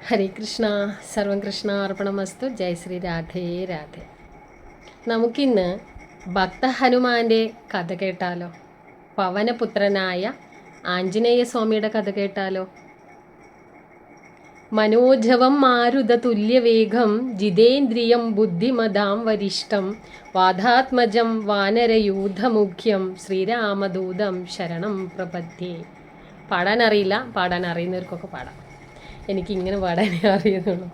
ഹരേ കൃഷ്ണ, സർവം കൃഷ്ണ അർപ്പണമസ്തു. ജയ് ശ്രീ രാധേ രാധേ. നമുക്കിന്ന് ഭക്ത ഹനുമാന്റെ കഥ കേട്ടാലോ? പവനപുത്രനായ ആഞ്ജനേയ സ്വാമിയുടെ കഥ കേട്ടാലോ? മനോജവം മാരുത തുല്യവേഗം ജിതേന്ദ്രിയം ബുദ്ധിമതാം വരിഷ്ഠം വാധാത്മജം വാനരയൂഥമുഖ്യം ശ്രീരാമദൂതം ശരണം പ്രപദ്യേ. പാടാൻ അറിയില്ല, പാടാൻ അറിയുന്നവർക്കൊക്കെ പാടാം. എനിക്കിങ്ങനെ പാടാനേ അറിയുന്നുള്ളൂ.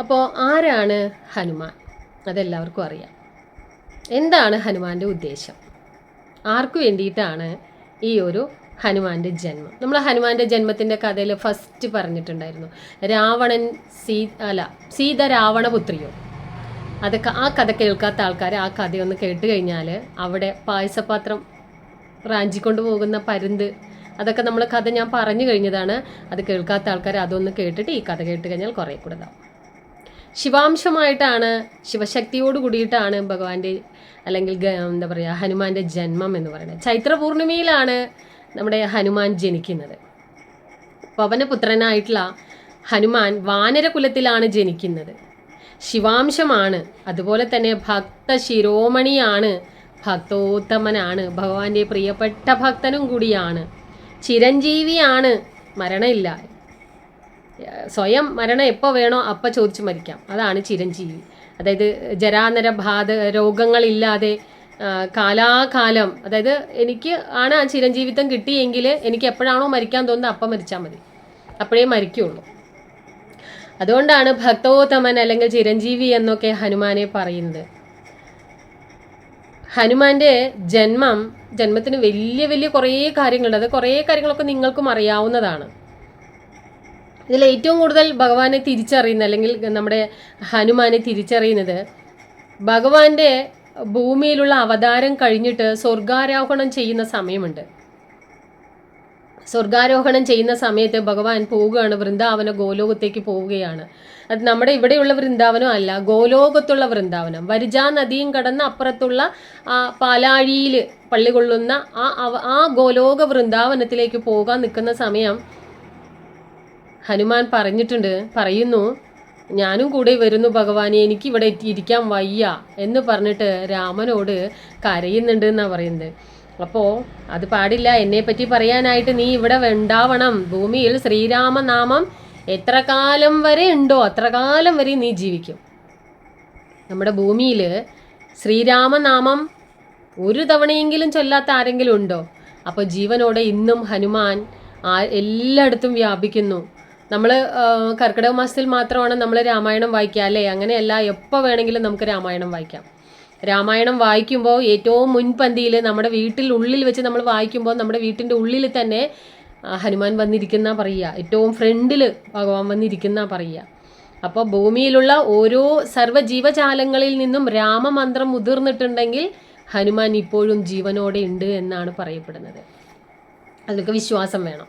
അപ്പോൾ ആരാണ് ഹനുമാൻ? അതെല്ലാവർക്കും അറിയാം. എന്താണ് ഹനുമാൻ്റെ ഉദ്ദേശം? ആർക്കു വേണ്ടിയിട്ടാണ് ഈ ഒരു ഹനുമാൻ്റെ ജന്മം? നമ്മൾ ഹനുമാൻ്റെ ജന്മത്തിൻ്റെ കഥയിൽ ഫസ്റ്റ് പറഞ്ഞിട്ടുണ്ടായിരുന്നു, രാവണൻ സീത രാവണപുത്രിയോ. അതൊക്കെ ആ കഥ കേൾക്കാത്ത ആൾക്കാർ ആ കഥയൊന്ന് കേട്ട് കഴിഞ്ഞാൽ അവിടെ പായസപാത്രം റാഞ്ചിക്കൊണ്ട് പോകുന്ന പരുന്ത്, അതൊക്കെ നമ്മൾ കഥ ഞാൻ പറഞ്ഞു കഴിഞ്ഞതാണ്. അത് കേൾക്കാത്ത ആൾക്കാർ അതൊന്ന് കേട്ടിട്ട് ഈ കഥ കേട്ട് കഴിഞ്ഞാൽ കുറേ കൂടെ ഇതാവും. ശിവാംശമായിട്ടാണ്, ശിവശക്തിയോട് കൂടിയിട്ടാണ് ഭഗവാന്റെ അല്ലെങ്കിൽ എന്താ പറയുക ഹനുമാന്റെ ജന്മം എന്ന് പറയുന്നത്. ചൈത്ര പൂർണിമയിലാണ് നമ്മുടെ ഹനുമാൻ ജനിക്കുന്നത്. പവനപുത്രനായിട്ടുള്ള ഹനുമാൻ വാനരകുലത്തിലാണ് ജനിക്കുന്നത്. ശിവാംശമാണ്, അതുപോലെ തന്നെ ഭക്ത ശിരോമണിയാണ്, ഭക്തോത്തമനാണ്, ഭഗവാന്റെ പ്രിയപ്പെട്ട ഭക്തനും കൂടിയാണ്, ചിരഞ്ജീവിയാണ്, മരണമില്ല. സ്വയം മരണം എപ്പോൾ വേണോ അപ്പം ചോദിച്ച് മരിക്കാം, അതാണ് ചിരഞ്ജീവി. അതായത് ജരാനര ബാധ രോഗങ്ങളില്ലാതെ കാലാകാലം, അതായത് എനിക്ക് ആണ് ആ ചിരഞ്ജീവിത്വം കിട്ടിയെങ്കിൽ എനിക്ക് എപ്പോഴാണോ മരിക്കാൻ തോന്നുന്നത് അപ്പം മരിച്ചാൽ മതി, അപ്പോഴേ മരിക്കുള്ളൂ. അതുകൊണ്ടാണ് ഭക്തോത്തമൻ അല്ലെങ്കിൽ ചിരഞ്ജീവി എന്നൊക്കെ ഹനുമാനെ പറയുന്നത്. ഹനുമാന്റെ ജന്മത്തിന് വലിയ വലിയ കുറേ കാര്യങ്ങളുണ്ട്. അത് കുറേ കാര്യങ്ങളൊക്കെ നിങ്ങൾക്കും അറിയാവുന്നതാണ്. ഇതിൽ ഏറ്റവും കൂടുതൽ ഭഗവാനെ തിരിച്ചറിയുന്ന അല്ലെങ്കിൽ നമ്മുടെ ഹനുമാനെ തിരിച്ചറിയുന്നത് ഭഗവാന്റെ ഭൂമിയിലുള്ള അവതാരം കഴിഞ്ഞിട്ട് സ്വർഗാരോഹണം ചെയ്യുന്ന സമയമുണ്ട്. സ്വർഗാരോഹണം ചെയ്യുന്ന സമയത്ത് ഭഗവാൻ പോവുകയാണ്, വൃന്ദാവന ഗോലോകത്തേക്ക് പോവുകയാണ്. അത് നമ്മുടെ ഇവിടെയുള്ള വൃന്ദാവനം അല്ല, ഗോലോകത്തുള്ള വൃന്ദാവനം. വരിജാ നദിയും കടന്ന് അപ്പുറത്തുള്ള ആ പാലാഴിയിൽ പള്ളി കൊള്ളുന്ന ആ ഗോലോക വൃന്ദാവനത്തിലേക്ക് പോകാൻ നിൽക്കുന്ന സമയം ഹനുമാൻ പറയുന്നു, ഞാനും കൂടെ വരുന്നു ഭഗവാനെ, എനിക്കിവിടെ ഇരിക്കാൻ വയ്യ എന്ന് പറഞ്ഞിട്ട് രാമനോട് കരയുന്നുണ്ട് എന്നാണ് പറയുന്നത്. അപ്പോൾ അത് പാടില്ല, എന്നെ പറ്റി പറയാനായിട്ട് നീ ഇവിടെ ഉണ്ടാവണം. ഭൂമിയിൽ ശ്രീരാമനാമം എത്ര കാലം വരെ ഉണ്ടോ അത്ര കാലം വരെ നീ ജീവിക്കും. നമ്മുടെ ഭൂമിയിൽ ശ്രീരാമനാമം ഒരു തവണയെങ്കിലും ചൊല്ലാത്ത ആരെങ്കിലും ഉണ്ടോ? അപ്പോൾ ജീവനോടെ ഇന്നും ഹനുമാൻ എല്ലായിടത്തും വ്യാപിക്കുന്നു. നമ്മൾ കർക്കിടക മാസത്തിൽ മാത്രമാണ് നമ്മൾ രാമായണം വായിക്കുക, അല്ലേ? അങ്ങനെയല്ല, എപ്പോൾ വേണമെങ്കിലും നമുക്ക് രാമായണം വായിക്കാം. രാമായണം വായിക്കുമ്പോൾ ഏറ്റവും മുൻപന്തിയിൽ നമ്മുടെ ഉള്ളിൽ വെച്ച് നമ്മൾ വായിക്കുമ്പോൾ നമ്മുടെ വീട്ടിൻ്റെ ഉള്ളിൽ തന്നെ ഹനുമാൻ വന്നിരിക്കുന്ന പറയുക, ഏറ്റവും ഫ്രണ്ടിൽ ഭഗവാൻ വന്നിരിക്കുന്ന പറയുക. അപ്പോൾ ഭൂമിയിലുള്ള ഓരോ സർവ്വജീവജാലങ്ങളിൽ നിന്നും രാമമന്ത്രം മുതിർന്നിട്ടുണ്ടെങ്കിൽ ഹനുമാൻ ഇപ്പോഴും ജീവനോടെ ഉണ്ട് എന്നാണ് പറയപ്പെടുന്നത്. അതിനൊക്കെ വിശ്വാസം വേണം.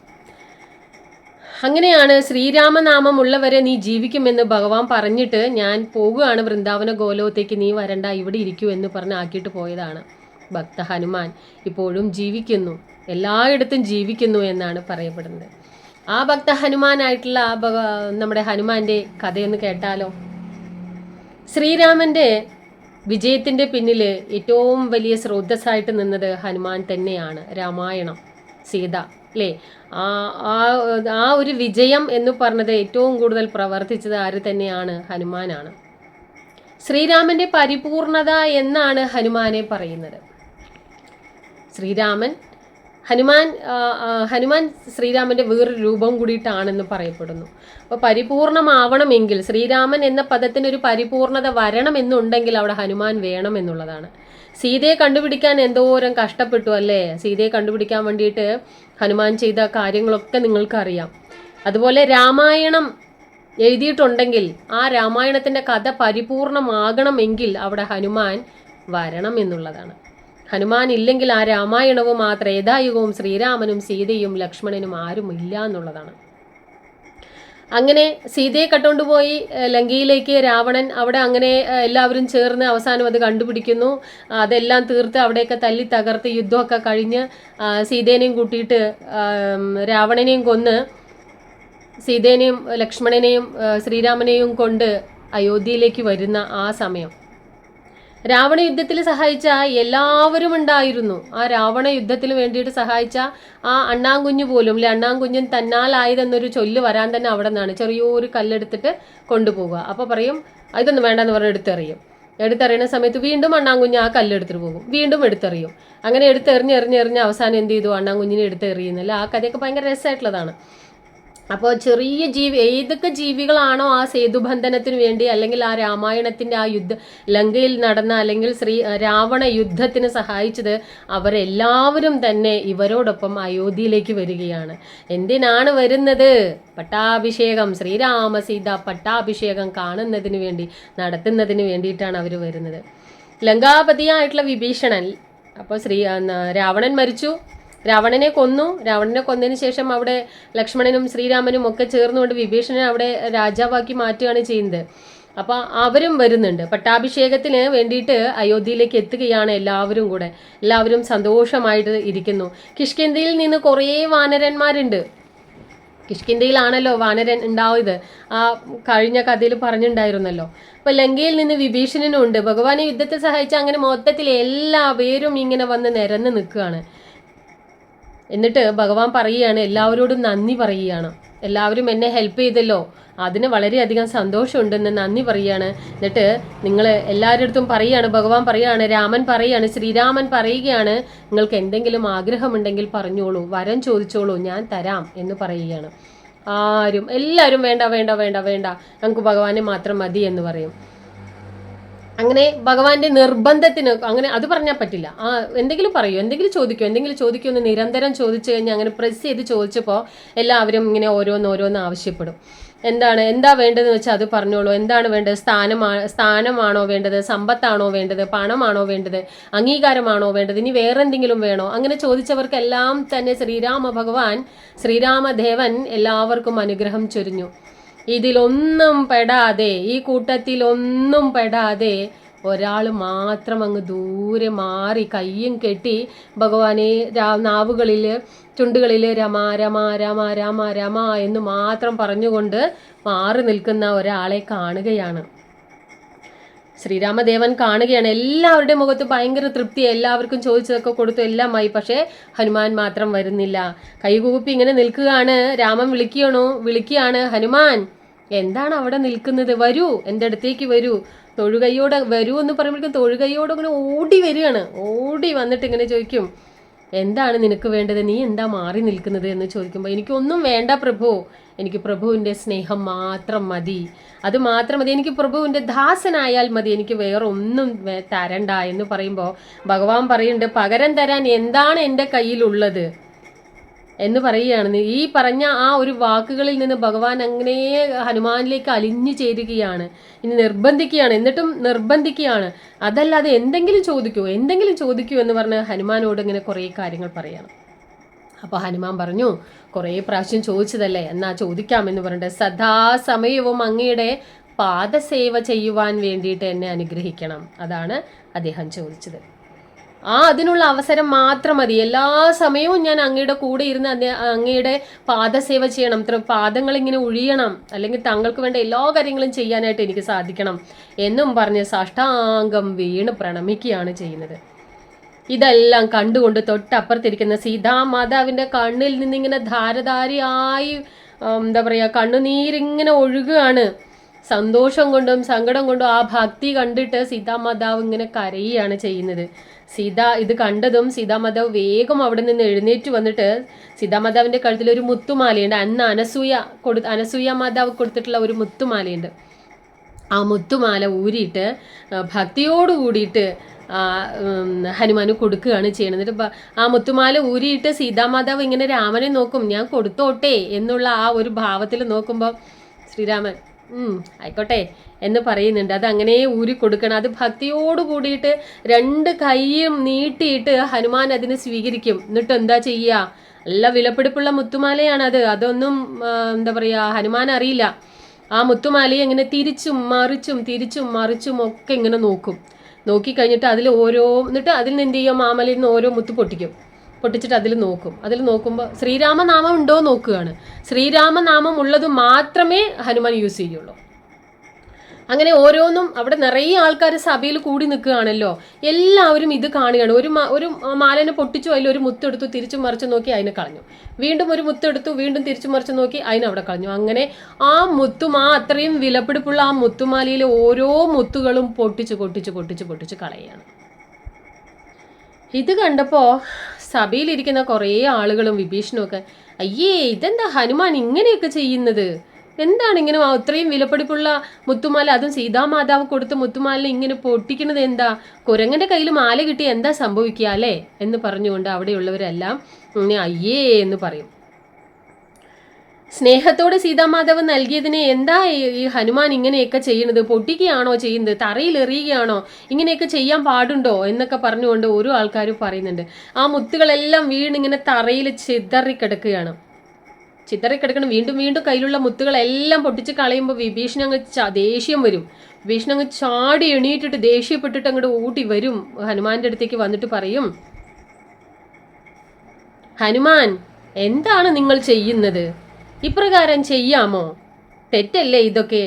അങ്ങനെയാണ് ശ്രീരാമനാമം ഉള്ളവരെ നീ ജീവിക്കുമെന്ന് ഭഗവാൻ പറഞ്ഞിട്ട് ഞാൻ പോകുകയാണ് വൃന്ദാവന ഗോലോകത്തേക്ക്, നീ വരണ്ട, ഇവിടെ ഇരിക്കൂ എന്ന് പറഞ്ഞ് ആക്കിയിട്ട് പോയതാണ്. ഭക്ത ഹനുമാൻ ഇപ്പോഴും ജീവിക്കുന്നു, എല്ലായിടത്തും ജീവിക്കുന്നു എന്നാണ് പറയപ്പെടുന്നത്. ആ ഭക്ത ഹനുമാനായിട്ടുള്ള നമ്മുടെ ഹനുമാന്റെ കഥയൊന്ന് കേട്ടാലോ? ശ്രീരാമന്റെ വിജയത്തിന്റെ പിന്നിൽ ഏറ്റവും വലിയ സ്രോതസ്സായിട്ട് നിന്നത് ഹനുമാൻ തന്നെയാണ്. രാമായണം, സീത, അല്ലേ? ആ ഒരു വിജയം എന്ന് പറഞ്ഞത് ഏറ്റവും കൂടുതൽ പ്രവർത്തിച്ചത് ആര് തന്നെയാണ്? ഹനുമാനാണ്. ശ്രീരാമന്റെ പരിപൂർണത എന്നാണ് ഹനുമാനെ പറയുന്നത്. ഹനുമാൻ ശ്രീരാമന്റെ വേറൊരു രൂപം കൂടിയിട്ടാണെന്ന് പറയപ്പെടുന്നു. അപ്പോൾ പരിപൂർണമാവണമെങ്കിൽ, ശ്രീരാമൻ എന്ന പദത്തിനൊരു പരിപൂർണത വരണമെന്നുണ്ടെങ്കിൽ അവിടെ ഹനുമാൻ വേണം എന്നുള്ളതാണ്. സീതയെ കണ്ടുപിടിക്കാൻ എന്തോരം കഷ്ടപ്പെട്ടു, അല്ലേ? സീതയെ കണ്ടുപിടിക്കാൻ വേണ്ടിയിട്ട് ഹനുമാൻ ചെയ്ത കാര്യങ്ങളൊക്കെ നിങ്ങൾക്കറിയാം. അതുപോലെ രാമായണം എഴുതിയിട്ടുണ്ടെങ്കിൽ ആ രാമായണത്തിൻ്റെ കഥ പരിപൂർണമാകണമെങ്കിൽ അവിടെ ഹനുമാൻ വരണം എന്നുള്ളതാണ്. ഹനുമാൻ ഇല്ലെങ്കിൽ ആ രാമായണവും ആ ത്രേതായുഗവും ശ്രീരാമനും സീതയും ലക്ഷ്മണനും ആരും ഇല്ല എന്നുള്ളതാണ്. അങ്ങനെ സീതയെ കട്ടുകൊണ്ടുപോയി ലങ്കയിലേക്ക് രാവണൻ, അവിടെ അങ്ങനെ എല്ലാവരും ചേർന്ന് അവസാനം അത് കണ്ടുപിടിക്കുന്നു. അതെല്ലാം തീർത്ത് അവിടെയൊക്കെ തല്ലി തകർത്ത് യുദ്ധമൊക്കെ കഴിഞ്ഞ് സീതേനെയും കൂട്ടിയിട്ട് രാവണനെയും കൊന്ന് സീതേനെയും ലക്ഷ്മണനെയും ശ്രീരാമനെയും കൊണ്ട് അയോധ്യയിലേക്ക് വരുന്ന ആ സമയം രാവണ യുദ്ധത്തിൽ സഹായിച്ച എല്ലാവരും ഉണ്ടായിരുന്നു. ആ രാവണ യുദ്ധത്തിന് വേണ്ടിയിട്ട് സഹായിച്ച ആ അണ്ണാങ്കുഞ്ഞു പോലും അണ്ണാങ്കുഞ്ഞൻ തന്നാലായതെന്നൊരു ചൊല്ല് വരാൻ തന്നെ അവിടെ നിന്നാണ്. ചെറിയൊരു കല്ലെടുത്തിട്ട് കൊണ്ടുപോകുക. അപ്പോൾ പറയും ഇതൊന്നും വേണ്ടെന്ന് പറഞ്ഞ് എടുത്തെറിയുന്ന സമയത്ത് വീണ്ടും അണ്ണാങ്കുഞ്ഞ് ആ കല്ലെടുത്തിട്ട് പോകും, വീണ്ടും എടുത്തെറിയും. അങ്ങനെ എടുത്തെറിഞ്ഞ് അവസാനം എന്ത് ചെയ്തു, അണ്ണാങ്കുഞ്ഞിനെ എടുത്തെറിയുന്നില്ല. ആ കഥയൊക്കെ ഭയങ്കര രസമായിട്ടുള്ളതാണ്. അപ്പോൾ ചെറിയ ഏതൊക്കെ ജീവികളാണോ ആ സേതുബന്ധനത്തിന് വേണ്ടി അല്ലെങ്കിൽ ആ രാമായണത്തിൻ്റെ ആ ലങ്കയിൽ നടന്ന അല്ലെങ്കിൽ രാവണ യുദ്ധത്തിന് സഹായിച്ചത്, അവരെല്ലാവരും തന്നെ ഇവരോടൊപ്പം അയോധ്യയിലേക്ക് വരികയാണ്. എന്തിനാണ് വരുന്നത്? പട്ടാഭിഷേകം, ശ്രീരാമസീത പട്ടാഭിഷേകം കാണുന്നതിന് വേണ്ടി, നടത്തുന്നതിന് വേണ്ടിയിട്ടാണ് അവർ വരുന്നത്. ലങ്കാപതിയായിട്ടുള്ള വിഭീഷണൻ, അപ്പോൾ രാവണൻ മരിച്ചു, രാവണനെ കൊന്നതിന് ശേഷം അവിടെ ലക്ഷ്മണനും ശ്രീരാമനും ഒക്കെ ചേർന്നുകൊണ്ട് വിഭീഷണനെ അവിടെ രാജാവാക്കി മാറ്റുകയാണ് ചെയ്യുന്നത്. അപ്പോൾ അവരും വരുന്നുണ്ട്. പട്ടാഭിഷേകത്തിന് വേണ്ടിയിട്ട് അയോധ്യയിലേക്ക് എത്തുകയാണ് എല്ലാവരും സന്തോഷമായിട്ട് ഇരിക്കുന്നു. കിഷ്കിന്ധയിൽ നിന്ന് കുറേ വാനരന്മാരുണ്ട്. കിഷ്കിന്ധയിലാണല്ലോ വാനരൻ ഉണ്ടാവുന്നത്. ആ കഴിഞ്ഞ കഥയിൽ പറഞ്ഞിട്ടുണ്ടായിരുന്നല്ലോ. അപ്പോൾ ലങ്കയിൽ നിന്ന് വിഭീഷണനും ഉണ്ട്. ഭഗവാനെ യുദ്ധത്തിൽ സഹായിച്ച അങ്ങനെ മൊത്തത്തിൽ എല്ലാവരും ഇങ്ങനെ വന്ന് നിരന്ന് നിൽക്കുകയാണ്. എന്നിട്ട് ഭഗവാൻ പറയുകയാണ്, എല്ലാവരോടും നന്ദി പറയുകയാണ്. എല്ലാവരും എന്നെ ഹെൽപ്പ് ചെയ്തല്ലോ, അതിന് വളരെയധികം സന്തോഷമുണ്ടെന്ന് നന്ദി പറയുകയാണ്. എന്നിട്ട് നിങ്ങൾ എല്ലാവരുടെ അടുത്തും പറയുകയാണ്, ഭഗവാൻ പറയുകയാണ്, ശ്രീരാമൻ പറയുകയാണ്, നിങ്ങൾക്ക് എന്തെങ്കിലും ആഗ്രഹമുണ്ടെങ്കിൽ പറഞ്ഞോളൂ, വരം ചോദിച്ചോളൂ, ഞാൻ തരാം എന്ന് പറയുകയാണ്. എല്ലാവരും വേണ്ട വേണ്ട വേണ്ട വേണ്ട, നമുക്ക് ഭഗവാനെ മാത്രം മതി എന്ന് പറയും. അങ്ങനെ ഭഗവാന്റെ നിർബന്ധത്തിന് അങ്ങനെ അത് പറഞ്ഞാൽ പറ്റില്ല. എന്തെങ്കിലും പറയൂ, എന്തെങ്കിലും ചോദിക്കൂ എന്ന് നിരന്തരം ചോദിച്ചു കഴിഞ്ഞാൽ അങ്ങനെ പ്രസ് ചെയ്ത് ചോദിച്ചപ്പോൾ എല്ലാവരും ഇങ്ങനെ ഓരോന്ന് ആവശ്യപ്പെടും. എന്താ വേണ്ടതെന്ന് വെച്ചാൽ അത് പറഞ്ഞോളൂ. എന്താണ് വേണ്ടത്? സ്ഥാനമാണോ വേണ്ടത്? സമ്പത്താണോ വേണ്ടത്? പണമാണോ വേണ്ടത്? അംഗീകാരമാണോ വേണ്ടത്? ഇനി വേറെ എന്തെങ്കിലും വേണോ? അങ്ങനെ ചോദിച്ചവർക്കെല്ലാം തന്നെ ശ്രീരാമദേവൻ എല്ലാവർക്കും അനുഗ്രഹം ചൊരിഞ്ഞു. ഈ കൂട്ടത്തിലൊന്നും പെടാതെ ഒരാൾ മാത്രം അങ്ങ് ദൂരെ മാറി കയ്യും കെട്ടി ഭഗവാനെ നാവുകളിൽ ചുണ്ടുകളിൽ രമ രമ രമ രമ രമ എന്ന് മാത്രം പറഞ്ഞുകൊണ്ട് മാറി നിൽക്കുന്ന ഒരാളെ കാണുകയാണ്. ശ്രീരാമദേവൻ കാണുകയാണ്. എല്ലാവരുടെയും മുഖത്ത് ഭയങ്കര തൃപ്തി, എല്ലാവർക്കും ചോദിച്ചതൊക്കെ കൊടുത്തു, എല്ലാമായി. പക്ഷേ ഹനുമാൻ മാത്രം വരുന്നില്ല. കൈകൂപ്പി ഇങ്ങനെ നിൽക്കുകയാണ്. രാമൻ വിളിക്കുകയാണ്, ഹനുമാൻ എന്താണ് അവിടെ നിൽക്കുന്നത്? വരൂ, എൻ്റെ അടുത്തേക്ക് വരൂ. തൊഴുകൈയോടെ വരൂ എന്ന് പറയുമ്പോഴേക്കും തൊഴുകൈയോടെ ഇങ്ങനെ ഓടി വന്നിട്ട് ഇങ്ങനെ ചോദിക്കും, എന്താണ് നിനക്ക് വേണ്ടത്? നീ എന്താ മാറി നിൽക്കുന്നത് എന്ന് ചോദിക്കുമ്പോൾ, എനിക്കൊന്നും വേണ്ട പ്രഭു, എനിക്ക് പ്രഭുവിൻ്റെ സ്നേഹം മാത്രം മതി, അത് മാത്രം മതി, എനിക്ക് പ്രഭുവിൻ്റെ ദാസനായാൽ മതി, എനിക്ക് വേറെ ഒന്നും തരണ്ട എന്ന് പറയുമ്പോൾ ഭഗവാൻ പറയുന്നുണ്ട്, പകരം തരാൻ എന്താണ് എൻ്റെ കയ്യിലുള്ളത് എന്ന് പറയുകയാണ്. ഈ പറഞ്ഞ ആ ഒരു വാക്കുകളിൽ നിന്ന് ഭഗവാൻ അങ്ങനെ ഹനുമാനിലേക്ക് അലിഞ്ഞു ചേരുകയാണ്. ഇനി എന്നിട്ടും നിർബന്ധിക്കുകയാണ്. അതല്ലാതെ എന്തെങ്കിലും ചോദിക്കൂ എന്ന് പറഞ്ഞ് ഹനുമാനോട് ഇങ്ങനെ കുറേ കാര്യങ്ങൾ പറയണം. അപ്പോൾ ഹനുമാൻ പറഞ്ഞു, കുറേ പ്രാവശ്യം ചോദിച്ചതല്ലേ, എന്നാ ചോദിക്കാമെന്ന് പറഞ്ഞിട്ട്, സദാസമയവും അങ്ങയുടെ പാദസേവ ചെയ്യുവാൻ വേണ്ടിയിട്ട് എന്നെ അനുഗ്രഹിക്കണം. അതാണ് അദ്ദേഹം ചോദിച്ചത്. അതിനുള്ള അവസരം മാത്രം മതി. എല്ലാ സമയവും ഞാൻ അങ്ങയുടെ കൂടെ ഇരുന്ന് അങ്ങയുടെ പാദസേവ ചെയ്യണം, പാദങ്ങൾ ഇങ്ങനെ ഒഴിയണം, അല്ലെങ്കിൽ താങ്കൾക്ക് വേണ്ട എല്ലാ കാര്യങ്ങളും ചെയ്യാനായിട്ട് എനിക്ക് സാധിക്കണം എന്നും പറഞ്ഞ് സാഷ്ടാംഗം വീണ് പ്രണമിക്കുകയാണ് ചെയ്യുന്നത്. ഇതെല്ലാം കണ്ടുകൊണ്ട് തൊട്ടപ്പുറത്തിരിക്കുന്ന സീതാമാതാവിൻ്റെ കണ്ണിൽ നിന്നിങ്ങനെ ധാരധാരയായി കണ്ണുനീരിങ്ങനെ ഒഴുകുകയാണ്. സന്തോഷം കൊണ്ടും സങ്കടം കൊണ്ടും ആ ഭക്തി കണ്ടിട്ട് സീതാമാതാവ് ഇങ്ങനെ കരയുകയാണ് ചെയ്യുന്നത്. ഇത് കണ്ടതും സീതാമാതാവ് വേഗം അവിടെ നിന്ന് എഴുന്നേറ്റ് വന്നിട്ട് സീതാമാതാവിൻ്റെ കഴുത്തിൽ ഒരു മുത്തുമാലയുണ്ട്. അന്ന് അനസൂയ മാതാവ് കൊടുത്തിട്ടുള്ള ഒരു മുത്തുമാലയുണ്ട്. ആ മുത്തുമാല ഊരിയിട്ട് ഭക്തിയോട് കൂടിയിട്ട് ഹനുമാന് കൊടുക്കുകയാണ് ചെയ്യുന്നത്. എന്നിട്ട് ആ മുത്തുമാല ഊരിയിട്ട് സീതാമാതാവ് ഇങ്ങനെ രാമനെ നോക്കും, ഞാൻ കൊടുത്തോട്ടെ എന്നുള്ള ആ ഒരു ഭാവത്തിൽ നോക്കുമ്പോൾ ശ്രീരാമൻ ആയിക്കോട്ടെ എന്ന് പറയുന്നുണ്ട്. അത് അങ്ങനെ ഊരി കൊടുക്കണം. അത് ഭക്തിയോട് കൂടിയിട്ട് രണ്ട് കൈയും നീട്ടിയിട്ട് ഹനുമാൻ അതിന് സ്വീകരിക്കും. എന്നിട്ട് എന്താ ചെയ്യുക? നല്ല വിലപിടിപ്പുള്ള മുത്തുമാലയാണ് അത്. അതൊന്നും ഹനുമാൻ അറിയില്ല. ആ മുത്തുമാലയെ ഇങ്ങനെ തിരിച്ചും മറിച്ചും ഒക്കെ ഇങ്ങനെ നോക്കിക്കഴിഞ്ഞിട്ട് എന്നിട്ട് അതിൽ നിന്ന് എന്ത് ചെയ്യും? മാമലയിൽ നിന്ന് ഓരോ മുത്ത് പൊട്ടിക്കും. പൊട്ടിച്ചിട്ട് അതിൽ നോക്കും. അതിൽ നോക്കുമ്പോൾ ശ്രീരാമനാമം ഉണ്ടോ നോക്കുകയാണ്. ശ്രീരാമനാമം ഉള്ളത് മാത്രമേ ഹനുമാൻ യൂസ് ചെയ്യുള്ളൂ. അങ്ങനെ ഓരോന്നും അവിടെ നിറയെ ആൾക്കാർ സഭയിൽ കൂടി നിൽക്കുകയാണല്ലോ. എല്ലാവരും ഇത് കാണുകയാണ്. ഒരു മാലനെ പൊട്ടിച്ചു, അതിലൊരു മുത്തെടുത്തു, തിരിച്ചു മറിച്ച് നോക്കി അതിനെ കളഞ്ഞു. വീണ്ടും ഒരു മുത്തെടുത്തു, വീണ്ടും തിരിച്ചു മറിച്ച് നോക്കി അതിനവിടെ കളഞ്ഞു. അങ്ങനെ ആ മുത്തും അത്രയും വിലപിടിപ്പുള്ള ആ മുത്തുമാലയിലെ ഓരോ മുത്തുകളും പൊട്ടിച്ച് കളയുകയാണ്. ഇത് കണ്ടപ്പോൾ സഭയിലിരിക്കുന്ന കുറേ ആളുകളും വിഭീഷണും ഒക്കെ, അയ്യേ ഇതെന്താ ഹനുമാൻ ഇങ്ങനെയൊക്കെ ചെയ്യുന്നത്, എന്താണ് ഇങ്ങനെ അത്രയും വിലപിടിപ്പുള്ള മുത്തുമാല, അതും സീതാമാതാവ് കൊടുത്ത മുത്തുമാല ഇങ്ങനെ പൊട്ടിക്കുന്നത് എന്താ, കുരങ്ങന്റെ കയ്യിൽ മാല കിട്ടി എന്താ സംഭവിക്കുക അല്ലേ എന്ന് പറഞ്ഞുകൊണ്ട് അവിടെയുള്ളവരെല്ലാം അയ്യേ എന്ന് പറയും. സ്നേഹത്തോടെ സീതാമാധവൻ നൽകിയതിനെ എന്താ ഈ ഹനുമാൻ ഇങ്ങനെയൊക്കെ ചെയ്യുന്നത്, പൊട്ടിക്കുകയാണോ ചെയ്യുന്നത്, തറയിൽ എറിയുകയാണോ, ഇങ്ങനെയൊക്കെ ചെയ്യാൻ പാടുണ്ടോ എന്നൊക്കെ പറഞ്ഞുകൊണ്ട് ഓരോ ആൾക്കാരും പറയുന്നുണ്ട്. ആ മുത്തുകളെല്ലാം വീണിങ്ങനെ തറയിൽ ചിതറിക്കിടക്കുകയാണ്. വീണ്ടും വീണ്ടും കയ്യിലുള്ള മുത്തുകളെല്ലാം പൊട്ടിച്ച് കളയുമ്പോൾ വിഭീഷണൻ അങ്ങ് ദേഷ്യം വരും. വിഭീഷണൻ അങ്ങ് ചാടി എണീറ്റിട്ട് ദേഷ്യപ്പെട്ടിട്ട് അങ്ങോട്ട് ഓടി വരും. ഹനുമാന്റെ അടുത്തേക്ക് വന്നിട്ട് പറയും, ഹനുമാൻ എന്താണ് നിങ്ങൾ ചെയ്യുന്നത്, ഇപ്രകാരം ചെയ്യാമോ, തെറ്റല്ലേ ഇതൊക്കെ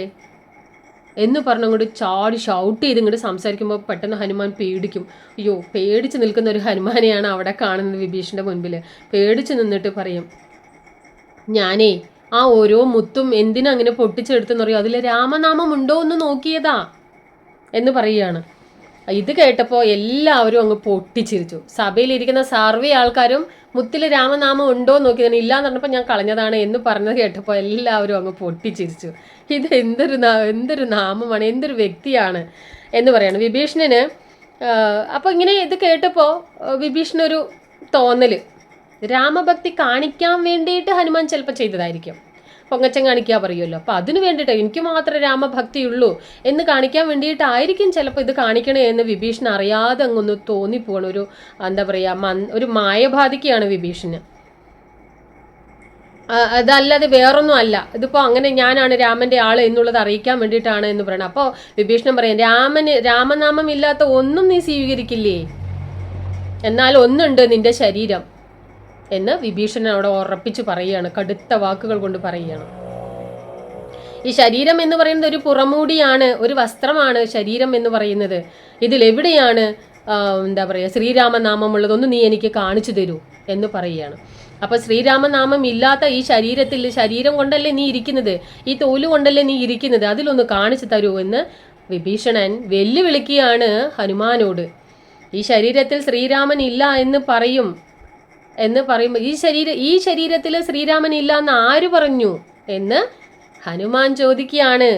എന്ന് പറഞ്ഞങ്ങോട്ട് ചാടി ഷൗട്ട് ചെയ്ത് ഇങ്ങോട്ട് സംസാരിക്കുമ്പോൾ പെട്ടെന്ന് ഹനുമാൻ പേടിക്കും. അയ്യോ, പേടിച്ച് നിൽക്കുന്ന ഒരു ഹനുമാനെയാണ് അവിടെ കാണുന്നത് വിഭീഷണന്റെ മുൻപിൽ. പേടിച്ച് നിന്നിട്ട് പറയും, ഞാനേ ആ ഓരോ മുത്തും എന്തിനാ അങ്ങനെ പൊട്ടിച്ചെടുത്തെന്ന് പറയും, അതിൽ രാമനാമം ഉണ്ടോ എന്ന് നോക്കിയതാ എന്ന് പറയുകയാണ്. ഇത് കേട്ടപ്പോൾ എല്ലാവരും അങ്ങ് പൊട്ടിച്ചിരിച്ചു. സഭയിലിരിക്കുന്ന സർവ്വേ ആൾക്കാരും മുത്തിൽ രാമനാമം ഉണ്ടോ എന്ന് നോക്കിയതാണ്. ഇല്ലാന്ന് പറഞ്ഞപ്പോൾ ഞാൻ കളഞ്ഞതാണ് എന്ന് പറഞ്ഞത് കേട്ടപ്പോൾ എല്ലാവരും അങ്ങ് പൊട്ടിച്ചിരിച്ചു. ഇത് എന്തൊരു നാമമാണ്, എന്തൊരു വ്യക്തിയാണ് എന്ന് പറയാണ് വിഭീഷണന്. അപ്പോൾ ഇങ്ങനെ ഇത് കേട്ടപ്പോൾ വിഭീഷണൊരു തോന്നൽ, രാമഭക്തി കാണിക്കാൻ വേണ്ടിയിട്ട് ഹനുമാൻ ചിലപ്പോൾ ചെയ്തതായിരിക്കും. പൊങ്ങച്ചം കാണിക്കുക പറയുമല്ലോ, അപ്പോൾ അതിന് വേണ്ടിയിട്ട് എനിക്ക് മാത്രമേ രാമഭക്തി ഉള്ളൂ എന്ന് കാണിക്കാൻ വേണ്ടിയിട്ടായിരിക്കും ചിലപ്പോൾ ഇത് കാണിക്കണേ എന്ന് വിഭീഷണൻ അറിയാതെ അങ്ങൊന്ന് തോന്നിപ്പോവാണ്. ഒരു എന്താ പറയുക, ഒരു മായബാധിക്കുകയാണ് വിഭീഷണന്. അതല്ലാതെ വേറൊന്നും അല്ല. ഇതിപ്പോൾ അങ്ങനെ ഞാനാണ് രാമൻ്റെ ആള് എന്നുള്ളത് അറിയിക്കാൻ വേണ്ടിയിട്ടാണ് എന്ന് പറയണം. അപ്പോൾ വിഭീഷണൻ പറയാം, രാമനാമം ഇല്ലാത്ത ഒന്നും നീ സ്വീകരിക്കില്ലേ, എന്നാൽ ഒന്നുണ്ട് നിന്റെ ശരീരം എന്ന് വിഭീഷണൻ അവിടെ ഉറപ്പിച്ച് പറയുകയാണ്, കടുത്ത വാക്കുകൾ കൊണ്ട് പറയുകയാണ്. ഈ ശരീരം എന്ന് പറയുന്നത് ഒരു പുറമൂടിയാണ്, ഒരു വസ്ത്രമാണ് ശരീരം എന്ന് പറയുന്നത്. ഇതിലെവിടെയാണ് എന്താ പറയുക ശ്രീരാമനാമമുള്ളത്, ഒന്ന് നീ എനിക്ക് കാണിച്ചു തരൂ എന്ന് പറയുകയാണ്. അപ്പോൾ ശ്രീരാമനാമം ഇല്ലാത്ത ഈ ശരീരത്തിൽ, ശരീരം കൊണ്ടല്ലേ നീ ഇരിക്കുന്നത്, ഈ തോല് കൊണ്ടല്ലേ നീ ഇരിക്കുന്നത്, അതിലൊന്ന് കാണിച്ചു തരൂ എന്ന് വിഭീഷണൻ വെല്ലുവിളിക്കുകയാണ് ഹനുമാനോട്. ഈ ശരീരത്തിൽ ശ്രീരാമൻ ഇല്ല എന്ന് പറയുമ്പോൾ ഈ ശരീരത്തിൽ ശ്രീരാമൻ ഇല്ല എന്ന് ആര് പറഞ്ഞു എന്ന് ഹനുമാൻ ചോദിക്കുകയാണ്.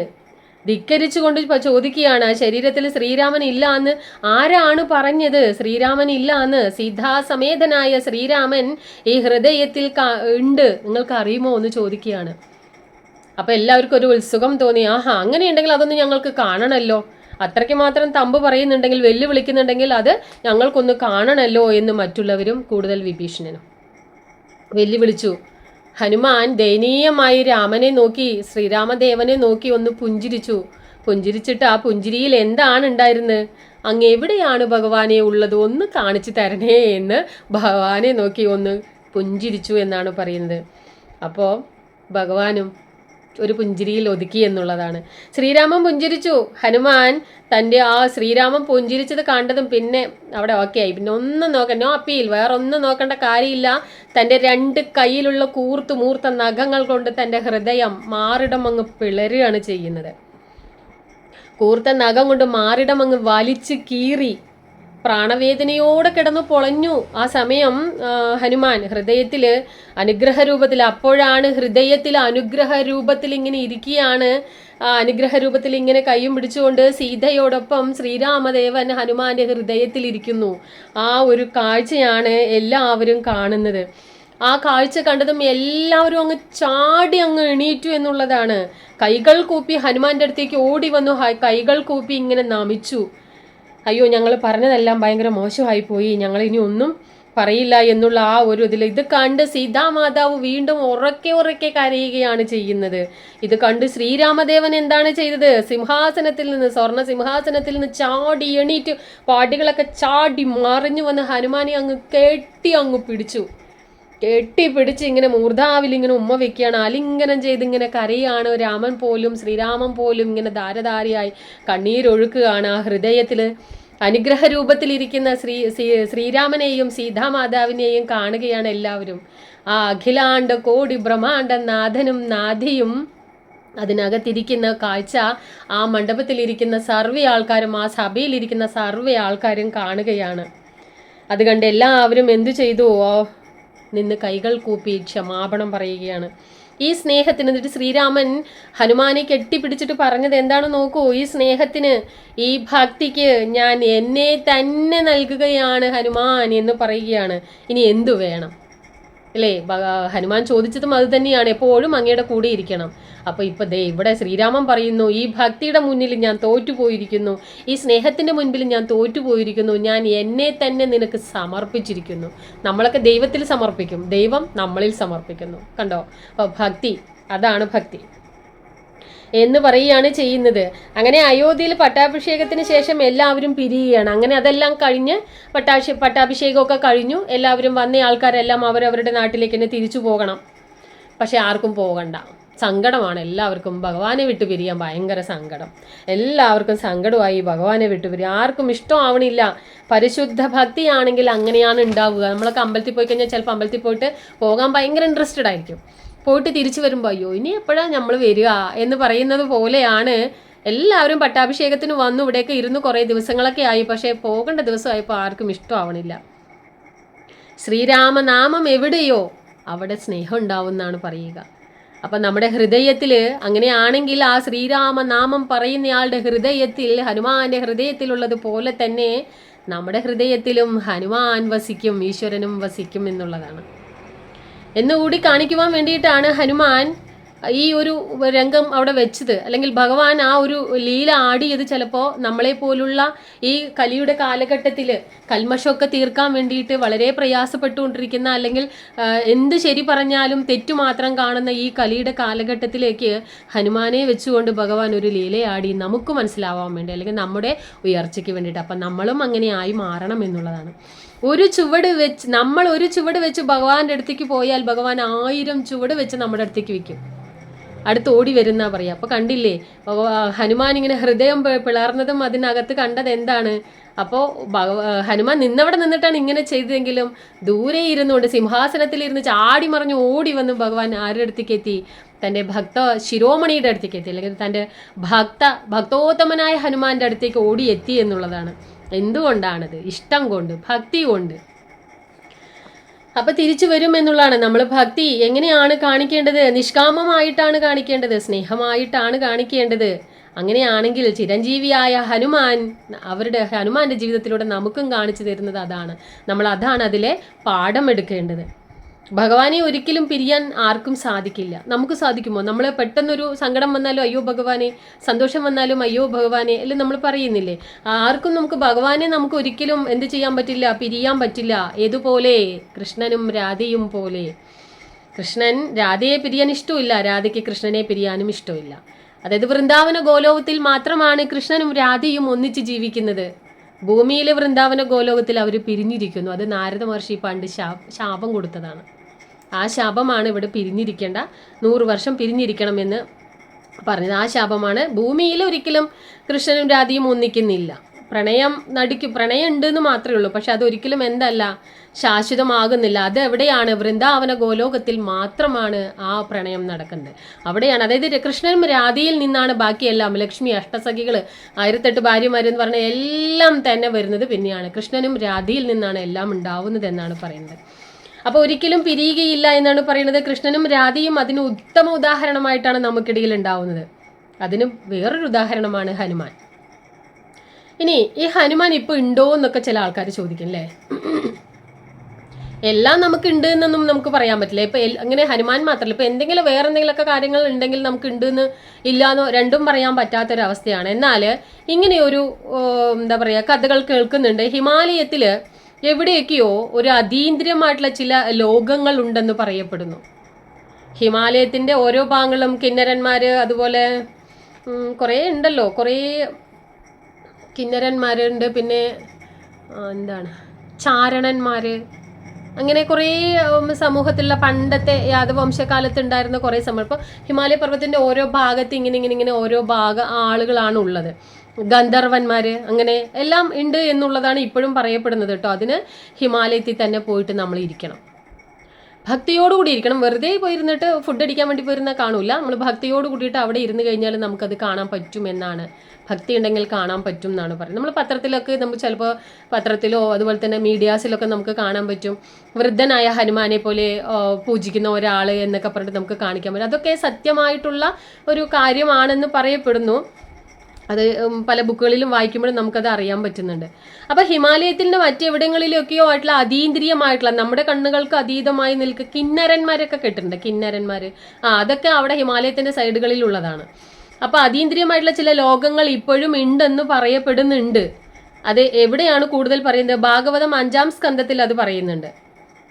ധിക്കരിച്ചുകൊണ്ട് ചോദിക്കുകയാണ്, ശരീരത്തിൽ ശ്രീരാമൻ ഇല്ല എന്ന് ആരാണ് പറഞ്ഞത്, ശ്രീരാമൻ ഇല്ല എന്ന്, സീതാസമേതനായ ശ്രീരാമൻ ഈ ഹൃദയത്തിൽ ഉണ്ട്, നിങ്ങൾക്ക് അറിയുമോ എന്ന് ചോദിക്കുകയാണ്. അപ്പോൾ എല്ലാവർക്കും ഒരു ഉത്സുകം തോന്നി, ആഹാ അങ്ങനെയുണ്ടെങ്കിൽ അതൊന്ന് ഞങ്ങൾക്ക് കാണണമല്ലോ, അത്രയ്ക്ക് മാത്രം തമ്പ് പറയുന്നുണ്ടെങ്കിൽ, വെല്ലുവിളിക്കുന്നുണ്ടെങ്കിൽ അത് ഞങ്ങൾക്കൊന്ന് കാണണമല്ലോ എന്ന് മറ്റുള്ളവരും കൂടുതൽ വിഭീഷണനും വെല്ലുവിളിച്ചു. ഹനുമാൻ ദയനീയമായി രാമനെ നോക്കി, ശ്രീരാമദേവനെ നോക്കി ഒന്ന് പുഞ്ചിരിച്ചിട്ട് ആ പുഞ്ചിരിയിൽ എന്താണ് ഉണ്ടായിരുന്നത്, അങ്ങ് എവിടെയാണ് ഭഗവാനെ ഉള്ളത്, ഒന്ന് കാണിച്ചു തരണേ എന്ന് ഭഗവാനെ നോക്കി ഒന്ന് പുഞ്ചിരിച്ചു എന്നാണ് പറയുന്നത്. അപ്പോൾ ഭഗവാനും ഒരു പുഞ്ചിരിയിൽ ഒതുക്കി എന്നുള്ളതാണ്. ശ്രീരാമൻ പുഞ്ചിരിച്ചു. ഹനുമാൻ തൻ്റെ ആ ശ്രീരാമൻ പുഞ്ചിരിച്ചത് കണ്ടതും പിന്നെ അവിടെ ഓക്കെ ആയി. പിന്നെ ഒന്നും നോ അപ്പീൽ, വേറെ ഒന്നും നോക്കേണ്ട കാര്യമില്ല. തൻ്റെ രണ്ട് കയ്യിലുള്ള മൂർത്ത നഖങ്ങൾ കൊണ്ട് തൻ്റെ ഹൃദയം മാറിടം അങ്ങ് പിളരുകയാണ് ചെയ്യുന്നത്. കൂർത്ത നഖം കൊണ്ട് മാറിടം അങ്ങ് വലിച്ചു കീറി പ്രാണവേദനയോടെ കിടന്നു പൊളഞ്ഞു. ആ സമയം ഹനുമാൻ ഹൃദയത്തിൽ അനുഗ്രഹ രൂപത്തിൽ, അപ്പോഴാണ് ഹൃദയത്തിൽ അനുഗ്രഹ രൂപത്തിൽ ഇങ്ങനെ ഇരിക്കുകയാണ്. ആ അനുഗ്രഹ രൂപത്തിൽ ഇങ്ങനെ കൈയും പിടിച്ചുകൊണ്ട് സീതയോടൊപ്പം ശ്രീരാമദേവൻ ഹനുമാന്റെ ഹൃദയത്തിൽ ഇരിക്കുന്നു. ആ ഒരു കാഴ്ചയാണ് എല്ലാവരും കാണുന്നത്. ആ കാഴ്ച കണ്ടതും എല്ലാവരും അങ്ങ് ചാടി അങ്ങ് എണീറ്റു എന്നുള്ളതാണ്. കൈകൾ കൂപ്പി ഹനുമാന്റെ അടുത്തേക്ക് ഓടി വന്നു, കൈകൾ കൂപ്പി ഇങ്ങനെ നമിച്ചു. അയ്യോ, ഞങ്ങൾ പറഞ്ഞതെല്ലാം ഭയങ്കര മോശമായി പോയി, ഞങ്ങൾ ഇനി ഒന്നും പറയില്ല എന്നുള്ള ആ ഒരു ഇതിൽ ഇത് കണ്ട് സീതാമാതാവ് വീണ്ടും ഉറക്കെ ഉറക്കെ കരയുകയാണ് ചെയ്യുന്നത്. ഇത് കണ്ട് ശ്രീരാമദേവൻ എന്താണ് ചെയ്തത്? സിംഹാസനത്തിൽ നിന്ന്, സ്വർണ്ണ സിംഹാസനത്തിൽ നിന്ന് ചാടി എണീറ്റ് പാടികളൊക്കെ ചാടി മറിഞ്ഞു വന്ന് ഹനുമാനെ അങ്ങ് കെട്ടിപ്പിടിച്ച് ഇങ്ങനെ മൂർധാവിൽ ഇങ്ങനെ ഉമ്മ വെക്കുകയാണ്, ആലിംഗനം ചെയ്ത് ഇങ്ങനെ കരയാണ്. രാമൻ പോലും ശ്രീരാമൻ പോലും ഇങ്ങനെ ധാരധാരയായി കണ്ണീരൊഴുക്കുകയാണ്. ആ ഹൃദയത്തിൽ അനുഗ്രഹ രൂപത്തിലിരിക്കുന്ന ശ്രീരാമനെയും സീതാമാതാവിനെയും കാണുകയാണ് എല്ലാവരും. ആ അഖിലാണ്ട കോടി ബ്രഹ്മാണ്ട നാഥനും നാഥിയും അതിനകത്തിരിക്കുന്ന കാഴ്ച ആ മണ്ഡപത്തിലിരിക്കുന്ന സർവ്വ ആൾക്കാരും, ആ സഭയിലിരിക്കുന്ന സർവ്വ ആൾക്കാരും കാണുകയാണ്. അത് കണ്ട് എല്ലാവരും എന്തു ചെയ്തു? നിന്ന് കൈകൾ കൂപ്പി ക്ഷമാപണം പറയുകയാണ്. ഈ സ്നേഹത്തിന്, എന്നിട്ട് ശ്രീരാമൻ ഹനുമാനെ കെട്ടിപ്പിടിച്ചിട്ട് പറഞ്ഞത് എന്താണ് നോക്കൂ. ഈ സ്നേഹത്തിന്, ഈ ഭക്തിക്ക് ഞാൻ എന്നെ തന്നെ നൽകുകയാണ് ഹനുമാൻ എന്ന് പറയുകയാണ്. ഇനി എന്തു വേണം അല്ലേ? ഹനുമാൻ ചോദിച്ചതും അത് തന്നെയാണ്, എപ്പോഴും അങ്ങയുടെ കൂടെ ഇരിക്കണം. അപ്പോൾ ഇപ്പോൾ ദേ ഇവിടെ ശ്രീരാമൻ പറയുന്നു, ഈ ഭക്തിയുടെ മുന്നിൽ ഞാൻ തോറ്റുപോയിരിക്കുന്നു, ഈ സ്നേഹത്തിൻ്റെ മുൻപിൽ ഞാൻ തോറ്റുപോയിരിക്കുന്നു, ഞാൻ എന്നെ തന്നെ നിനക്ക് സമർപ്പിച്ചിരിക്കുന്നു. നമ്മളൊക്കെ ദൈവത്തിൽ സമർപ്പിക്കും, ദൈവം നമ്മളിൽ സമർപ്പിക്കുന്നു. കണ്ടോ? അപ്പോൾ ഭക്തി, അതാണ് ഭക്തി എന്ന് പറയുകയാണ് ചെയ്യുന്നത്. അങ്ങനെ അയോധ്യയിൽ പട്ടാഭിഷേകത്തിന് ശേഷം എല്ലാവരും പിരിയുകയാണ്. അങ്ങനെ അതെല്ലാം കഴിഞ്ഞ് പട്ടാഭിഷേകമൊക്കെ കഴിഞ്ഞു. എല്ലാവരും വന്ന ആൾക്കാരെല്ലാം അവരവരുടെ നാട്ടിലേക്ക് തന്നെ തിരിച്ചു പോകണം. പക്ഷെ ആർക്കും പോകണ്ട, സങ്കടമാണ് എല്ലാവർക്കും. ഭഗവാനെ വിട്ടു പിരിയാൻ ഭയങ്കര സങ്കടം, എല്ലാവർക്കും സങ്കടമായി. ഭഗവാനെ വിട്ടു പിരിയാൻ ആർക്കും ഇഷ്ടമാവണില്ല. പരിശുദ്ധ ഭക്തിയാണെങ്കിൽ അങ്ങനെയാണ് ഉണ്ടാവുക. നമ്മളൊക്കെ അമ്പലത്തിൽ പോയി കഴിഞ്ഞാൽ ചിലപ്പോൾ അമ്പലത്തിൽ പോയിട്ട് പോകാൻ ഭയങ്കര ഇൻട്രസ്റ്റഡ് ആയിരിക്കും. പോയിട്ട് തിരിച്ചു വരുമ്പോൾ അയ്യോ ഇനി എപ്പോഴാണ് നമ്മൾ വരിക എന്ന് പറയുന്നത് പോലെയാണ്. എല്ലാവരും പട്ടാഭിഷേകത്തിന് വന്നു, ഇവിടെയൊക്കെ ഇരുന്ന് കുറേ ദിവസങ്ങളൊക്കെ ആയി. പക്ഷേ പോകേണ്ട ദിവസമായപ്പോൾ ആർക്കും ഇഷ്ടമാവണില്ല. ശ്രീരാമനാമം എവിടെയോ അവിടെ സ്നേഹം ഉണ്ടാവും എന്നാണ് പറയുക. അപ്പം നമ്മുടെ ഹൃദയത്തിൽ അങ്ങനെയാണെങ്കിൽ ആ ശ്രീരാമനാമം പറയുന്നയാളുടെ ഹൃദയത്തിൽ, ഹനുമാന്റെ ഹൃദയത്തിലുള്ളത് പോലെ തന്നെ നമ്മുടെ ഹൃദയത്തിലും ഹനുമാൻ വസിക്കും, ഈശ്വരനും വസിക്കും എന്നുള്ളതാണ്. എന്നുകൂടി കാണിക്കുവാൻ വേണ്ടിയിട്ടാണ് ഹനുമാൻ ഈ ഒരു രംഗം അവിടെ വെച്ചത്. അല്ലെങ്കിൽ ഭഗവാൻ ആ ഒരു ലീല ആടിയത് ചിലപ്പോൾ നമ്മളെ പോലുള്ള ഈ കലിയുടെ കാലഘട്ടത്തിൽ കൽമഷമൊക്കെ തീർക്കാൻ വേണ്ടിയിട്ട് വളരെ പ്രയാസപ്പെട്ടുകൊണ്ടിരിക്കുന്ന, അല്ലെങ്കിൽ എന്ത് ശരി പറഞ്ഞാലും തെറ്റു മാത്രം കാണുന്ന ഈ കലിയുടെ കാലഘട്ടത്തിലേക്ക് ഹനുമാനെ വെച്ചുകൊണ്ട് ഭഗവാൻ ഒരു ലീലയാടി നമുക്ക് മനസ്സിലാവാൻ വേണ്ടി, അല്ലെങ്കിൽ നമ്മുടെ ഉയർച്ചയ്ക്ക് വേണ്ടിയിട്ട്. അപ്പം നമ്മളും അങ്ങനെ ആയി മാറണം എന്നുള്ളതാണ്. നമ്മൾ ഒരു ചുവട് വെച്ച് ഭഗവാന്റെ അടുത്തേക്ക് പോയാൽ ഭഗവാൻ 1000 ചുവട് വെച്ച് നമ്മുടെ അടുത്തേക്ക് വെക്കും, അടുത്ത് ഓടി വരുന്ന പറയാം. അപ്പോൾ കണ്ടില്ലേ ഹനുമാൻ ഇങ്ങനെ ഹൃദയം പിളർന്നതും അതിനകത്ത് കണ്ടത് എന്താണ്? അപ്പോൾ ഹനുമാൻ നിന്നവിടെ നിന്നിട്ടാണ് ഇങ്ങനെ ചെയ്തതെങ്കിലും ദൂരെ ഇരുന്നുകൊണ്ട് സിംഹാസനത്തിലിരുന്ന് ചാടി മറിഞ്ഞ് ഓടി വന്ന് ഭഗവാൻ ആരുടെ അടുത്തേക്ക് എത്തി? തൻ്റെ ശിരോമണിയുടെ അടുത്തേക്ക് എത്തി, അല്ലെങ്കിൽ തൻ്റെ ഭക്തോത്തമനായ ഹനുമാന്റെ അടുത്തേക്ക് ഓടി എത്തി എന്നുള്ളതാണ്. എന്തുകൊണ്ടാണത്? ഇഷ്ടം കൊണ്ട്, ഭക്തി കൊണ്ട്. അപ്പൊ തിരിച്ചു വരും എന്നുള്ളതാണ്. നമ്മൾ ഭക്തി എങ്ങനെയാണ് കാണിക്കേണ്ടത്? നിഷ്കാമമായിട്ടാണ് കാണിക്കേണ്ടത്, സ്നേഹമായിട്ടാണ് കാണിക്കേണ്ടത്. അങ്ങനെയാണെങ്കിൽ ചിരഞ്ജീവിയായ ഹനുമാന്റെ ജീവിതത്തിലൂടെ നമുക്കും കാണിച്ചു തരുന്നത് അതാണ്. നമ്മൾ അതാണ് അതിലെ പാഠം എടുക്കേണ്ടത്. ഭഗവാനെ ഒരിക്കലും പിരിയാൻ ആർക്കും സാധിക്കില്ല. നമുക്ക് സാധിക്കുമോ? നമ്മൾ പെട്ടെന്നൊരു സങ്കടം വന്നാലും അയ്യോ ഭഗവാനെ, സന്തോഷം വന്നാലും അയ്യോ ഭഗവാനെ എല്ലാം നമ്മൾ പറയുന്നില്ലേ? ആർക്കും ഭഗവാനെ നമുക്ക് ഒരിക്കലും എന്ത് ചെയ്യാൻ പറ്റില്ല? പിരിയാൻ പറ്റില്ല. ഏതുപോലെ? കൃഷ്ണനും രാധയും പോലെ. കൃഷ്ണൻ രാധയെ പിരിയാൻ ഇഷ്ടമില്ല, രാധയ്ക്ക് കൃഷ്ണനെ പിരിയാനും ഇഷ്ടമില്ല. അതായത് വൃന്ദാവന ഗോലോകത്തിൽ മാത്രമാണ് കൃഷ്ണനും രാധയും ഒന്നിച്ച് ജീവിക്കുന്നത്. ഭൂമിയിലെ വൃന്ദാവന ഗോലോകത്തിൽ അവർ പിരിഞ്ഞിരിക്കുന്നു. അത് നാരദ മഹർഷി പണ്ട് ശാപം കൊടുത്തതാണ്. ആ ശാപമാണ് ഇവിടെ പിരിഞ്ഞിരിക്കേണ്ട, 100 വർഷം പിരിഞ്ഞിരിക്കണമെന്ന് പറഞ്ഞത്. ആ ശാപമാണ്. ഭൂമിയിൽ ഒരിക്കലും കൃഷ്ണനും രാധയും ഒന്നിക്കുന്നില്ല. പ്രണയം ഉണ്ടെന്ന് മാത്രമേ ഉള്ളൂ. പക്ഷെ അതൊരിക്കലും എന്തല്ല, ശാശ്വതമാകുന്നില്ല. അത് എവിടെയാണ്? വൃന്ദാവന ഗോലോകത്തിൽ മാത്രമാണ് ആ പ്രണയം നടക്കുന്നത്. അവിടെയാണ്. അതായത് കൃഷ്ണനും രാധയിൽ നിന്നാണ് ബാക്കിയെല്ലാം. ലക്ഷ്മി, അഷ്ടസഖികൾ, 1008 ഭാര്യമാരെന്ന് പറഞ്ഞ എല്ലാം തന്നെ വരുന്നത് പിന്നെയാണ്. കൃഷ്ണനും രാധയിൽ നിന്നാണ് എല്ലാം ഉണ്ടാവുന്നത് എന്നാണ് പറയുന്നത്. അപ്പോൾ ഒരിക്കലും പിരിയുകയില്ല എന്നാണ് പറയുന്നത്. കൃഷ്ണനും രാധയും അതിന് ഉത്തമ ഉദാഹരണമായിട്ടാണ് നമുക്കിടയിൽ ഉണ്ടാവുന്നത്. അതിന് വേറൊരു ഉദാഹരണമാണ് ഹനുമാൻ. ഇനി ഈ ഹനുമാൻ ഇപ്പോൾ ഉണ്ടോ എന്നൊക്കെ ചില ആൾക്കാർ ചോദിക്കും അല്ലേ? എല്ലാം നമുക്ക് ഉണ്ട് എന്നൊന്നും നമുക്ക് പറയാൻ പറ്റില്ല. ഇപ്പൊ അങ്ങനെ ഹനുമാൻ മാത്രമല്ല, ഇപ്പൊ എന്തെങ്കിലും വേറെ എന്തെങ്കിലുമൊക്കെ കാര്യങ്ങൾ ഉണ്ടെങ്കിൽ നമുക്ക് ഉണ്ട് എന്ന് ഇല്ലാന്നോ രണ്ടും പറയാൻ പറ്റാത്തൊരവസ്ഥയാണ്. എന്നാൽ ഇങ്ങനെയൊരു എന്താ പറയുക കഥകൾ കേൾക്കുന്നുണ്ട്. ഹിമാലയത്തിൽ എവിടെയൊക്കെയോ ഒരു അതീന്ദ്രിയമായിട്ടുള്ള ചില ലോകങ്ങൾ ഉണ്ടെന്ന് പറയപ്പെടുന്നു. ഹിമാലയത്തിൻ്റെ ഓരോ ഭാഗങ്ങളും കിന്നരന്മാർ, അതുപോലെ കുറേ ഉണ്ടല്ലോ, കുറേ കിന്നരന്മാരുണ്ട്, പിന്നെ എന്താണ് ചാരണന്മാർ, അങ്ങനെ കുറേ സമൂഹത്തിലുള്ള പണ്ടത്തെ യാദവംശകാലത്ത് ഉണ്ടായിരുന്ന കുറേ സമയം. ഇപ്പോൾ ഹിമാലയ പർവ്വതത്തിൻ്റെ ഓരോ ഭാഗത്ത് ഇങ്ങനെ ഓരോ ആളുകളാണ് ഉള്ളത്. ഗന്ധർവന്മാർ, അങ്ങനെ എല്ലാം ഉണ്ട് എന്നുള്ളതാണ് ഇപ്പോഴും പറയപ്പെടുന്നത് കേട്ടോ. അതിന് ഹിമാലയത്തിൽ തന്നെ പോയിട്ട് നമ്മൾ ഇരിക്കണം, ഭക്തിയോടുകൂടി ഇരിക്കണം. വെറുതെ പോയിരുന്നിട്ട് ഫുഡ് അടിക്കാൻ വേണ്ടി പോയിരുന്നാൽ കാണൂല. നമ്മൾ ഭക്തിയോട് കൂടിയിട്ട് അവിടെ ഇരുന്ന് കഴിഞ്ഞാൽ നമുക്കത് കാണാൻ പറ്റും എന്നാണ്, ഭക്തി ഉണ്ടെങ്കിൽ കാണാൻ പറ്റും എന്നാണ് പറയുന്നത്. നമ്മൾ പത്രത്തിലൊക്കെ നമുക്ക് ചിലപ്പോൾ പത്രത്തിലോ അതുപോലെ തന്നെ മീഡിയാസിലൊക്കെ നമുക്ക് കാണാൻ പറ്റും, വൃദ്ധനായ ഹനുമാനെ പോലെ പൂജിക്കുന്ന ഒരാൾ എന്നൊക്കെ പറഞ്ഞിട്ട് നമുക്ക് കാണിക്കാൻ പറ്റും. അതൊക്കെ സത്യമായിട്ടുള്ള ഒരു കാര്യമാണെന്ന് പറയപ്പെടുന്നു. അത് പല ബുക്കുകളിലും വായിക്കുമ്പോഴും നമുക്കത് അറിയാൻ പറ്റുന്നുണ്ട്. അപ്പോൾ ഹിമാലയത്തിൻ്റെ മറ്റെവിടങ്ങളിലൊക്കെയോ ആയിട്ടുള്ള അതീന്ദ്രിയമായിട്ടുള്ള, നമ്മുടെ കണ്ണുകൾക്ക് അതീതമായി നിൽക്കുക കിന്നരന്മാരൊക്കെ കേട്ടിട്ടുണ്ട്. കിന്നരന്മാർ അതൊക്കെ അവിടെ ഹിമാലയത്തിൻ്റെ സൈഡുകളിലുള്ളതാണ്. അപ്പോൾ അതീന്ദ്രിയമായിട്ടുള്ള ചില ലോകങ്ങൾ ഇപ്പോഴും ഉണ്ടെന്ന് പറയപ്പെടുന്നുണ്ട്. അത് എവിടെയാണ് കൂടുതൽ പറയുന്നത്? ഭാഗവതം 5-ാം സ്കന്ധത്തിൽ അത് പറയുന്നുണ്ട്.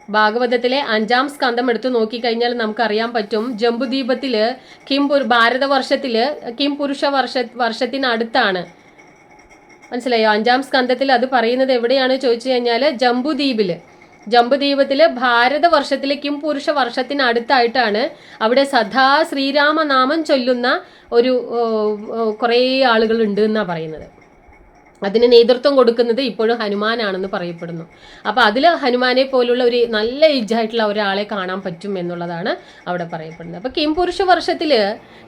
ഭാഗവതത്തിലെ 5-ാം സ്കന്ധം എടുത്ത് നോക്കിക്കഴിഞ്ഞാൽ നമുക്കറിയാൻ പറ്റും. ജംബുദ്വീപത്തിൽ ഭാരതവർഷത്തിൽ കിം പുരുഷ വർഷത്തിനടുത്താണ്. മനസ്സിലായോ? 5-ാം സ്കന്ധത്തിൽ അത് പറയുന്നത് എവിടെയാണ് ചോദിച്ചു കഴിഞ്ഞാൽ ജംബുദ്വീപത്തിൽ ഭാരതവർഷത്തിലെ കിം പുരുഷ വർഷത്തിനടുത്തായിട്ടാണ്. അവിടെ സദാ ശ്രീരാമനാമം ചൊല്ലുന്ന ഒരു കുറേ ആളുകളുണ്ട് എന്നാണ് പറയുന്നത്. അതിന് നേതൃത്വം കൊടുക്കുന്നത് ഇപ്പോഴും ഹനുമാനാണെന്ന് പറയപ്പെടുന്നു. അപ്പോൾ അതിൽ ഹനുമാനെ പോലുള്ള ഒരു നല്ല ഏജായിട്ടുള്ള ഒരാളെ കാണാൻ പറ്റും എന്നുള്ളതാണ് അവിടെ പറയപ്പെടുന്നത്. അപ്പോൾ കിംപുരുഷ വർഷത്തിൽ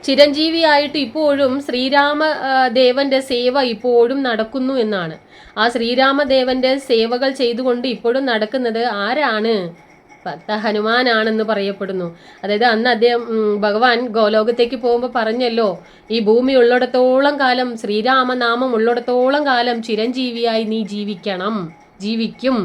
ചിരഞ്ജീവിയായിട്ട് ഇപ്പോഴും ശ്രീരാമദേവന്റെ സേവ ഇപ്പോഴും നടക്കുന്നു എന്നാണ്. ആ ശ്രീരാമദേവന്റെ സേവകൾ ചെയ്തുകൊണ്ട് ഇപ്പോഴും നടക്കുന്നത് ആരാണ്? ഭക്ത ഹനുമാനാണെന്ന് പറയപ്പെടുന്നു. അതായത് അന്ന് അദ്ദേഹം ഭഗവാൻ ഗോലോകത്തേക്ക് പോകുമ്പോൾ പറഞ്ഞല്ലോ, ഈ ഭൂമി ഉള്ളിടത്തോളം കാലം, ശ്രീരാമനാമം ഉള്ളിടത്തോളം കാലം ചിരഞ്ജീവിയായി നീ ജീവിക്കും,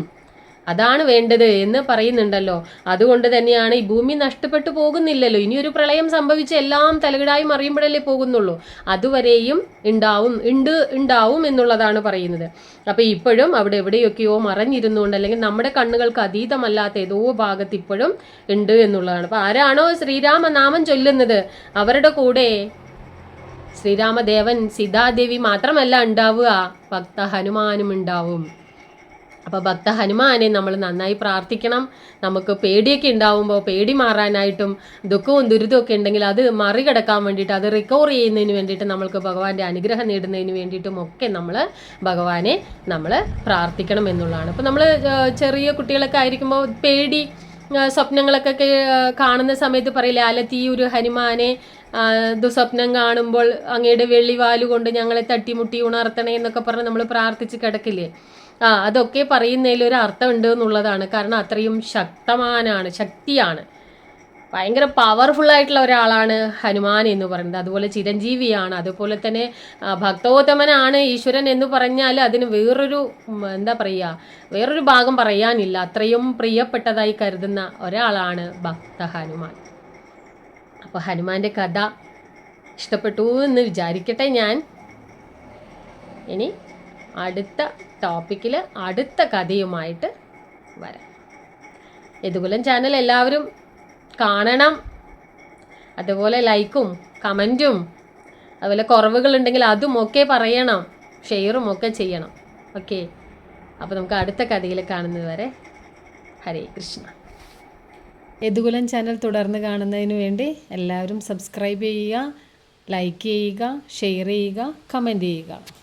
അതാണ് വേണ്ടത് എന്ന് പറയുന്നുണ്ടല്ലോ. അതുകൊണ്ട് തന്നെയാണ് ഈ ഭൂമി നഷ്ടപ്പെട്ടു പോകുന്നില്ലല്ലോ. ഇനിയൊരു പ്രളയം സംഭവിച്ച് എല്ലാം തലകിടായി മറിയുമ്പോഴല്ലേ പോകുന്നുള്ളൂ. അതുവരെയും ഉണ്ടാവും എന്നുള്ളതാണ് പറയുന്നത്. അപ്പോൾ ഇപ്പോഴും അവിടെ എവിടെയൊക്കെയോ മറഞ്ഞിരുന്നുകൊണ്ട്, അല്ലെങ്കിൽ നമ്മുടെ കണ്ണുകൾക്ക് അതീതമല്ലാത്ത ഏതോ ഭാഗത്ത് ഇപ്പോഴും ഉണ്ട് എന്നുള്ളതാണ്. അപ്പോൾ ആരാണോ ശ്രീരാമനാമം ചൊല്ലുന്നത് അവരുടെ കൂടെ ശ്രീരാമദേവൻ സീതാദേവി മാത്രമല്ല ഉണ്ടാവുക, ഭക്ത ഹനുമാനും ഉണ്ടാവും. അപ്പോൾ ഭക്ത ഹനുമാനെ നമ്മൾ നന്നായി പ്രാർത്ഥിക്കണം. നമുക്ക് പേടിയൊക്കെ ഉണ്ടാവുമ്പോൾ പേടി മാറാനായിട്ടും ദുഃഖവും ദുരിതമൊക്കെ ഉണ്ടെങ്കിൽ അത് മറികടക്കാൻ വേണ്ടിയിട്ട്, അത് റിക്കവർ ചെയ്യുന്നതിന് വേണ്ടിയിട്ട്, നമ്മൾക്ക് ഭഗവാന്റെ അനുഗ്രഹം നേടുന്നതിന് വേണ്ടിയിട്ടും ഒക്കെ ഭഗവാനെ നമ്മൾ പ്രാർത്ഥിക്കണം എന്നുള്ളതാണ്. അപ്പോൾ നമ്മൾ ചെറിയ കുട്ടികളൊക്കെ ആയിരിക്കുമ്പോൾ പേടി സ്വപ്നങ്ങളൊക്കെ കാണുന്ന സമയത്ത് പറയില്ലേ, അലത്തി ഒരു ഹനുമാനെ ദുസ്വപ്നം കാണുമ്പോൾ അങ്ങയുടെ വെള്ളിവാലുകൊണ്ട് ഞങ്ങളെ തട്ടിമുട്ടി ഉണർത്തണേ എന്നൊക്കെ പറഞ്ഞ് നമ്മൾ പ്രാർത്ഥിച്ച് കിടക്കില്ലേ. അതൊക്കെ പറയുന്നതിൽ ഒരു അർത്ഥമുണ്ട് എന്നുള്ളതാണ്. കാരണം അത്രയും ശക്തിയാണ്, ഭയങ്കര പവർഫുൾ ആയിട്ടുള്ള ഒരാളാണ് ഹനുമാൻ എന്ന് പറയുന്നത്. അതുപോലെ ചിരഞ്ജീവിയാണ്, അതുപോലെ തന്നെ ഭക്തോത്തമനാണ് ഈശ്വരൻ എന്ന് പറഞ്ഞാൽ അതിന് വേറൊരു ഭാഗം പറയാനില്ല. അത്രയും പ്രിയപ്പെട്ടതായി കരുതുന്ന ഒരാളാണ് ഭക്ത ഹനുമാൻ. അപ്പോൾ ഹനുമാന്റെ കഥ ഇഷ്ടപ്പെട്ടു എന്ന് വിചാരിക്കട്ടെ ഞാൻ. ഇനി അടുത്ത ടോപ്പിക്കിൽ അടുത്ത കഥയുമായിട്ട് വരാം. യദുകുലം ചാനൽ എല്ലാവരും കാണണം. അതുപോലെ ലൈക്കും കമൻറ്റും അതുപോലെ കുറവുകളുണ്ടെങ്കിൽ അതും ഒക്കെ പറയണം, ഷെയറും ഒക്കെ ചെയ്യണം. ഓക്കെ, അപ്പോൾ നമുക്ക് അടുത്ത കഥയിൽ കാണുന്നത് വരെ ഹരേ കൃഷ്ണ. യദുകുലം ചാനൽ തുടർന്ന് കാണുന്നതിന് വേണ്ടി എല്ലാവരും സബ്സ്ക്രൈബ് ചെയ്യുക, ലൈക്ക് ചെയ്യുക, ഷെയർ ചെയ്യുക, കമൻറ്റ് ചെയ്യുക.